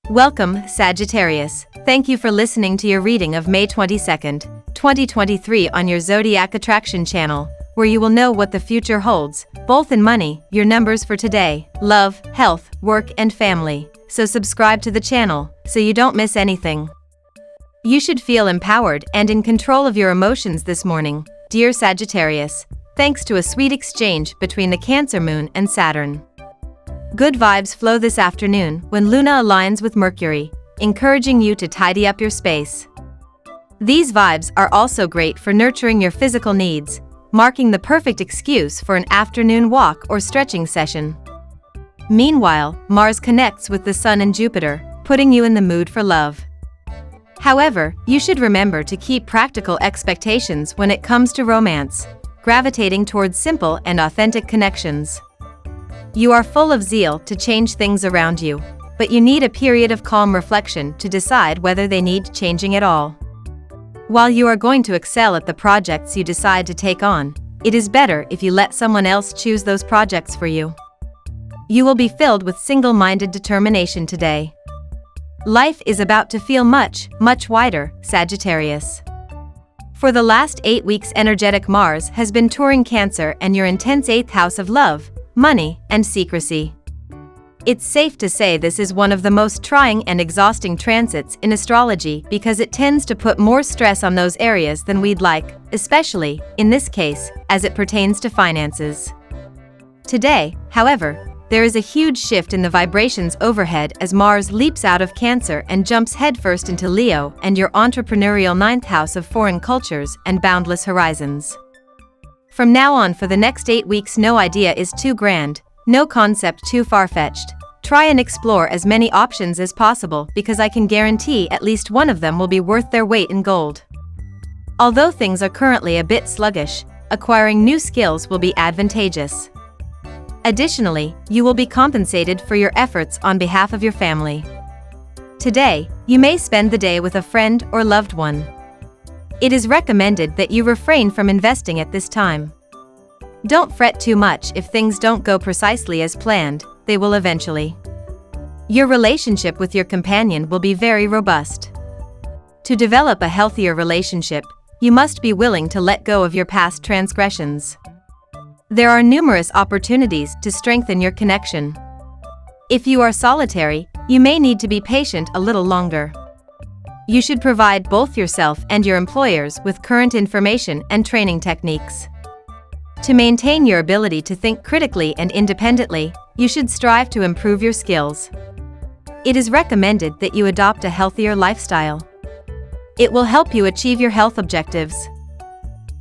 Welcome, Sagittarius. Thank you for listening to your reading of May 22nd, 2023 on your Zodiac Attraction channel, where you will know what the future holds, both in money, your numbers for today, love, health, work and family. So subscribe to the channel, so you don't miss anything. You should feel empowered and in control of your emotions this morning, dear Sagittarius, thanks to a sweet exchange between the Cancer Moon and Saturn. Good vibes flow this afternoon when Luna aligns with Mercury, encouraging you to tidy up your space. These vibes are also great for nurturing your physical needs, marking the perfect excuse for an afternoon walk or stretching session. Meanwhile, Mars connects with the Sun and Jupiter, putting you in the mood for love. However, you should remember to keep practical expectations when it comes to romance, gravitating towards simple and authentic connections. You are full of zeal to change things around you, but you need a period of calm reflection to decide whether they need changing at all. While you are going to excel at the projects you decide to take on, it is better if you let someone else choose those projects for you. You will be filled with single-minded determination today. Life is about to feel much, much wider, Sagittarius. For the last 8 weeks, energetic Mars has been touring Cancer and your intense 8th house of love, money, and secrecy. It's safe to say this is one of the most trying and exhausting transits in astrology because it tends to put more stress on those areas than we'd like, especially, in this case, as it pertains to finances. Today, however, there is a huge shift in the vibrations overhead as Mars leaps out of Cancer and jumps headfirst into Leo and your entrepreneurial 9th house of foreign cultures and boundless horizons. From now on for the next 8 weeks, no idea is too grand, no concept too far-fetched. Try and explore as many options as possible because I can guarantee at least one of them will be worth their weight in gold. Although things are currently a bit sluggish, acquiring new skills will be advantageous. Additionally, you will be compensated for your efforts on behalf of your family. Today, you may spend the day with a friend or loved one. It is recommended that you refrain from investing at this time. Don't fret too much if things don't go precisely as planned, they will eventually. Your relationship with your companion will be very robust. To develop a healthier relationship, you must be willing to let go of your past transgressions. There are numerous opportunities to strengthen your connection. If you are solitary, you may need to be patient a little longer. You should provide both yourself and your employers with current information and training techniques. To maintain your ability to think critically and independently, you should strive to improve your skills. It is recommended that you adopt a healthier lifestyle. It will help you achieve your health objectives.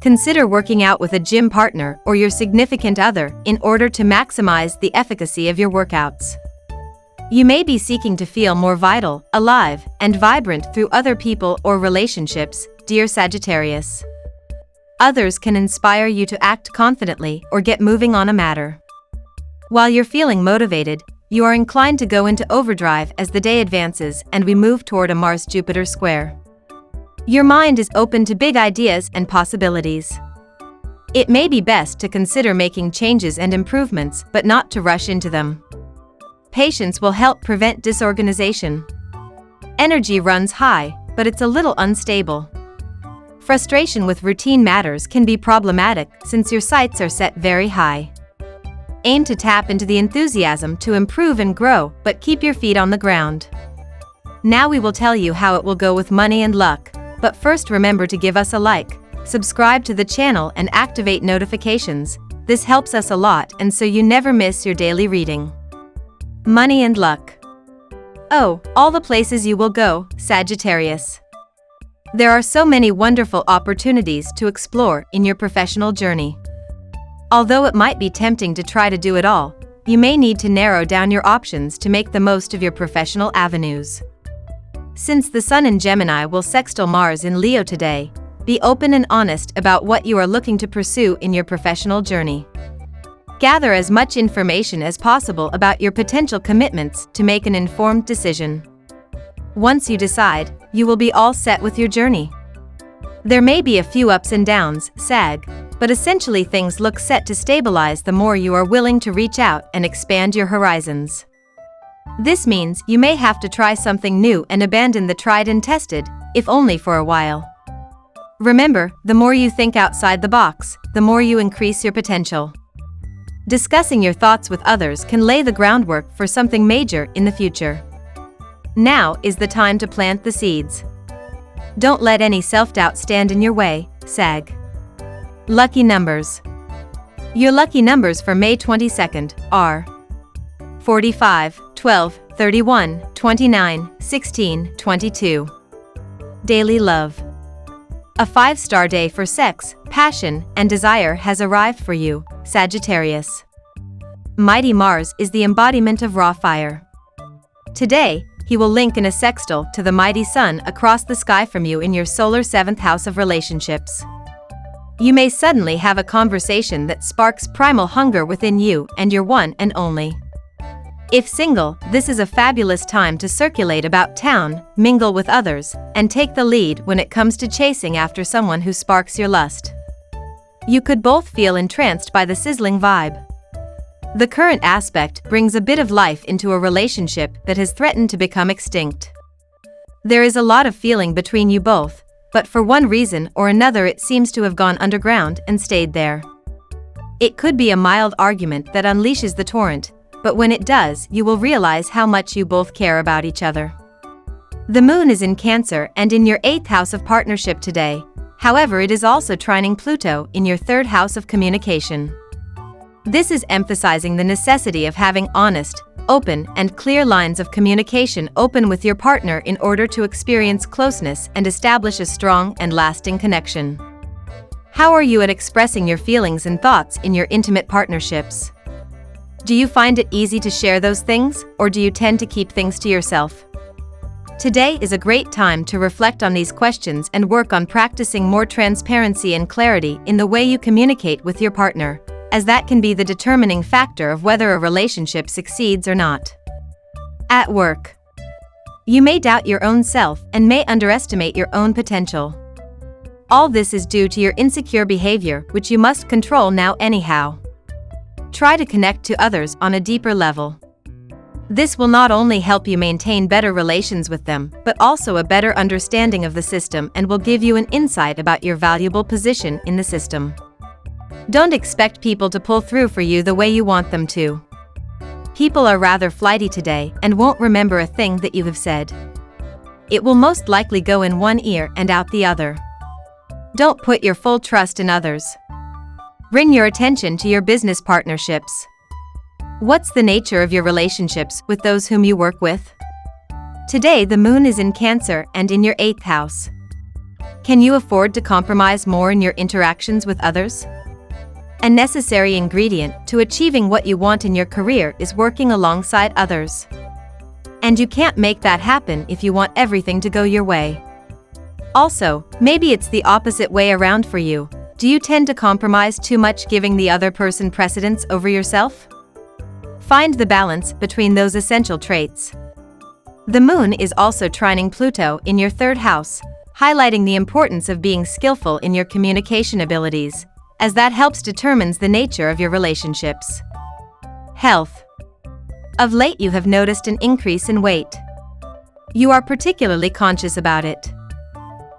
Consider working out with a gym partner or your significant other in order to maximize the efficacy of your workouts. You may be seeking to feel more vital, alive, and vibrant through other people or relationships, dear Sagittarius. Others can inspire you to act confidently or get moving on a matter. While you're feeling motivated, you are inclined to go into overdrive as the day advances and we move toward a Mars-Jupiter square. Your mind is open to big ideas and possibilities. It may be best to consider making changes and improvements but not to rush into them. Patience will help prevent disorganization. Energy runs high, but it's a little unstable. Frustration with routine matters can be problematic since your sights are set very high. Aim to tap into the enthusiasm to improve and grow, but keep your feet on the ground. Now we will tell you how it will go with money and luck, but first remember to give us a like, subscribe to the channel and activate notifications. This helps us a lot and so you never miss your daily reading. Money and luck. Oh, all the places you will go, Sagittarius. There are so many wonderful opportunities to explore in your professional journey. Although it might be tempting to try to do it all, you may need to narrow down your options to make the most of your professional avenues. Since the Sun in Gemini will sextile Mars in Leo today, be open and honest about what you are looking to pursue in your professional journey. Gather as much information as possible about your potential commitments to make an informed decision. Once you decide, you will be all set with your journey. There may be a few ups and downs, Sag, but essentially things look set to stabilize the more you are willing to reach out and expand your horizons. This means you may have to try something new and abandon the tried and tested, if only for a while. Remember, the more you think outside the box, the more you increase your potential. Discussing your thoughts with others can lay the groundwork for something major in the future. Now is the time to plant the seeds. Don't let any self-doubt stand in your way, Sag. Lucky numbers. Your lucky numbers for May 22nd are 45, 12, 31, 29, 16, 22. Daily love. A 5-star day for sex, passion, and desire has arrived for you, Sagittarius. Mighty Mars is the embodiment of raw fire. Today, he will link in a sextile to the mighty Sun across the sky from you in your solar 7th house of relationships. You may suddenly have a conversation that sparks primal hunger within you and your one and only. If single, this is a fabulous time to circulate about town, mingle with others, and take the lead when it comes to chasing after someone who sparks your lust. You could both feel entranced by the sizzling vibe. The current aspect brings a bit of life into a relationship that has threatened to become extinct. There is a lot of feeling between you both, but for one reason or another it seems to have gone underground and stayed there. It could be a mild argument that unleashes the torrent, but when it does, you will realize how much you both care about each other. The moon is in Cancer and in your 8th house of partnership today. However, it is also trining Pluto in your 3rd house of communication. This is emphasizing the necessity of having honest, open, and clear lines of communication open with your partner in order to experience closeness and establish a strong and lasting connection. How are you at expressing your feelings and thoughts in your intimate partnerships? Do you find it easy to share those things, or do you tend to keep things to yourself? Today is a great time to reflect on these questions and work on practicing more transparency and clarity in the way you communicate with your partner, as that can be the determining factor of whether a relationship succeeds or not. At work. You may doubt your own self and may underestimate your own potential. All this is due to your insecure behavior, which you must control now anyhow. Try to connect to others on a deeper level. This will not only help you maintain better relations with them, but also a better understanding of the system and will give you an insight about your valuable position in the system. Don't expect people to pull through for you the way you want them to. People are rather flighty today and won't remember a thing that you have said. It will most likely go in one ear and out the other. Don't put your full trust in others. Bring your attention to your business partnerships. What's the nature of your relationships with those whom you work with? Today the moon is in Cancer and in your 8th house. Can you afford to compromise more in your interactions with others? A necessary ingredient to achieving what you want in your career is working alongside others. And you can't make that happen if you want everything to go your way. Also, maybe it's the opposite way around for you. Do you tend to compromise too much, giving the other person precedence over yourself? Find the balance between those essential traits. The moon is also trining Pluto in your 3rd house, highlighting the importance of being skillful in your communication abilities, as that helps determines the nature of your relationships. Health. Of late you have noticed an increase in weight. You are particularly conscious about it.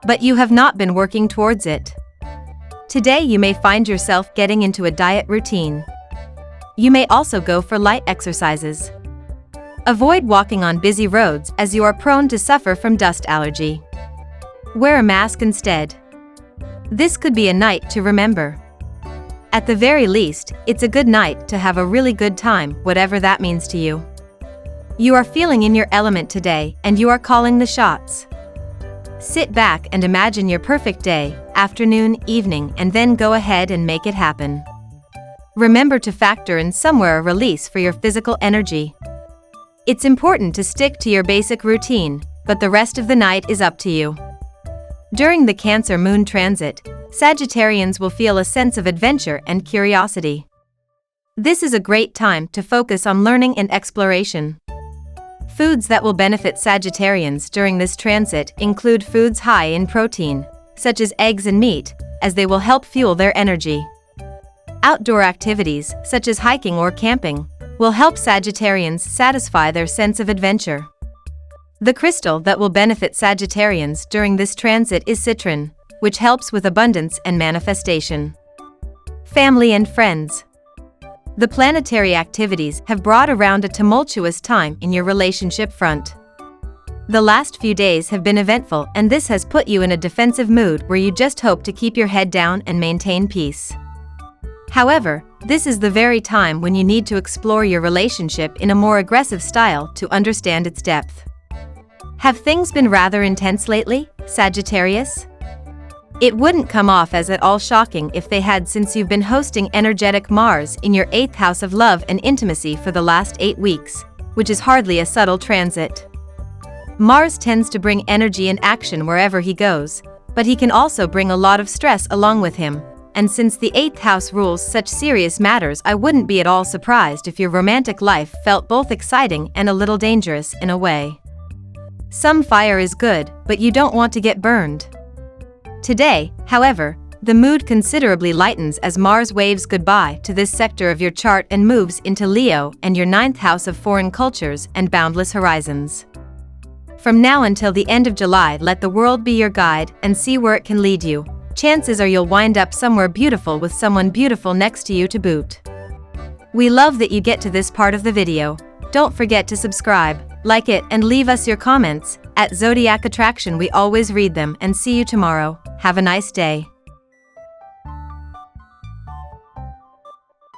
But you have not been working towards it. Today you may find yourself getting into a diet routine. You may also go for light exercises. Avoid walking on busy roads as you are prone to suffer from dust allergy. Wear a mask instead. This could be a night to remember. At the very least, it's a good night to have a really good time, whatever that means to you. You are feeling in your element today and you are calling the shots. Sit back and imagine your perfect day, afternoon, evening, and then go ahead and make it happen. Remember to factor in somewhere a release for your physical energy. It's important to stick to your basic routine, but the rest of the night is up to you. During the Cancer moon transit, Sagittarians will feel a sense of adventure and curiosity. This is a great time to focus on learning and exploration. Foods that will benefit Sagittarians during this transit include foods high in protein, such as eggs and meat, as they will help fuel their energy. Outdoor activities, such as hiking or camping, will help Sagittarians satisfy their sense of adventure. The crystal that will benefit Sagittarians during this transit is citron, which helps with abundance and manifestation. Family and friends. The planetary activities have brought around a tumultuous time in your relationship front. The last few days have been eventful, and this has put you in a defensive mood where you just hope to keep your head down and maintain peace. However, this is the very time when you need to explore your relationship in a more aggressive style to understand its depth. Have things been rather intense lately, Sagittarius? It wouldn't come off as at all shocking if they had, since you've been hosting energetic Mars in your 8th house of love and intimacy for the last 8 weeks, which is hardly a subtle transit. Mars tends to bring energy and action wherever he goes, but he can also bring a lot of stress along with him, and since the 8th house rules such serious matters, I wouldn't be at all surprised if your romantic life felt both exciting and a little dangerous in a way. Some fire is good, but you don't want to get burned. Today, however, the mood considerably lightens as Mars waves goodbye to this sector of your chart and moves into Leo and your 9th house of foreign cultures and boundless horizons. From now until the end of July, let the world be your guide and see where it can lead you. Chances are you'll wind up somewhere beautiful with someone beautiful next to you to boot. We love that you get to this part of the video. Don't forget to subscribe, like it, and leave us your comments. At Zodiac Attraction we always read them, and see you tomorrow. Have a nice day.